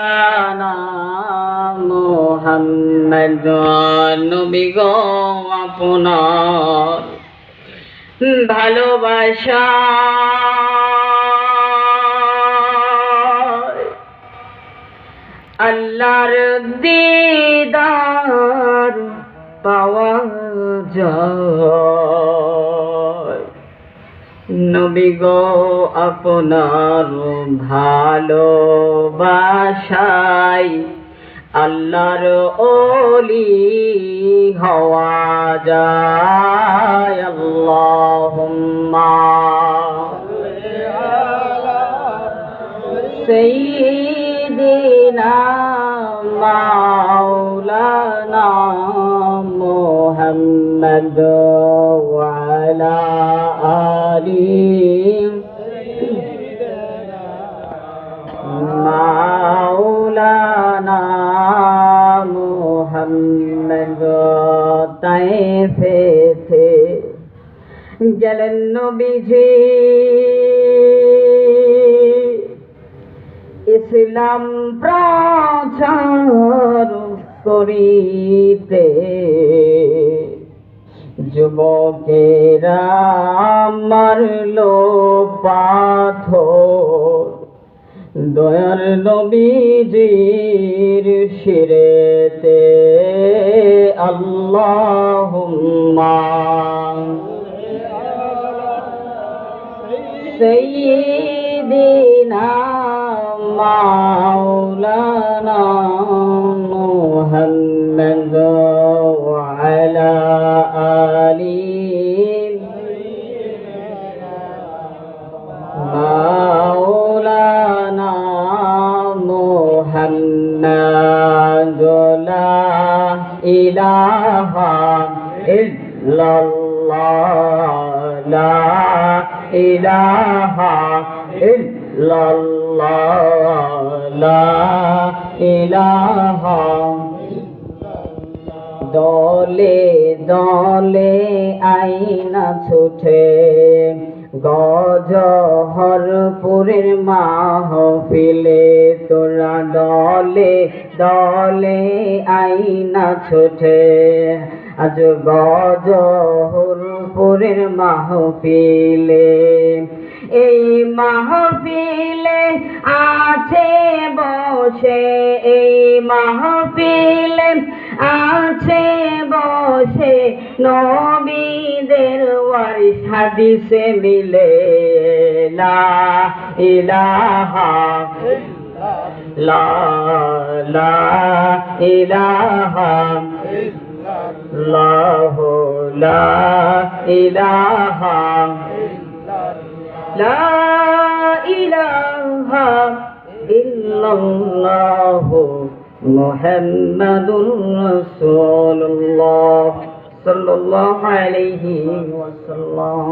মাওলানা মুহাম্মদ নবী গো আপনার ভালোবাসা আল্লাহর দিদার পাওয়া যায়। নবী গো আপনার ভালোবাসায় আল্লাহর ওলি হওয়া যায়। আল্লাহুম্মা সাইয়্যিদিনা মাওলানা মুহাম্মদ ওয়া আলা আলিহি মাওলানা মুহাম্মদ তায়েফে গেলেন নবীজি ইসলাম প্রচার করিতে। যুবকেরা মারলো পাথর দয়ার নবীজির শিরেতে। আল্লাহুম্মা সাইয়্যিদিনা মাওলানা মুহাম্মদ ওয়া আলা আলিহি মাওলানা মুহাম্মদ লা ইলাহা ইল্লাল্লাহ লা ইলাহা ইল্লাল্লাহ লা ইলাহা। দলে দলে আইনা ছুটে গজহরপুরের মাহফিলে তোরা দলে দলে আইনা ছুটে আজ গজহরপুরের মাহফিলে। এই মাহফিলে আছে বসে এই মাহফিলে আছে বসে নবীদের ওয়ারিস হাদিসে মিলে। লা ইলাহা লা লা ইলাহা ইল্লাল্লাহু লা ইলাহা লা ইলাহা ইল্লাল্লাহু মুহাম্মাদুর রাসূলুল্লাহ সাল্লাল্লাহু আলাইহি ওয়াসাল্লাম।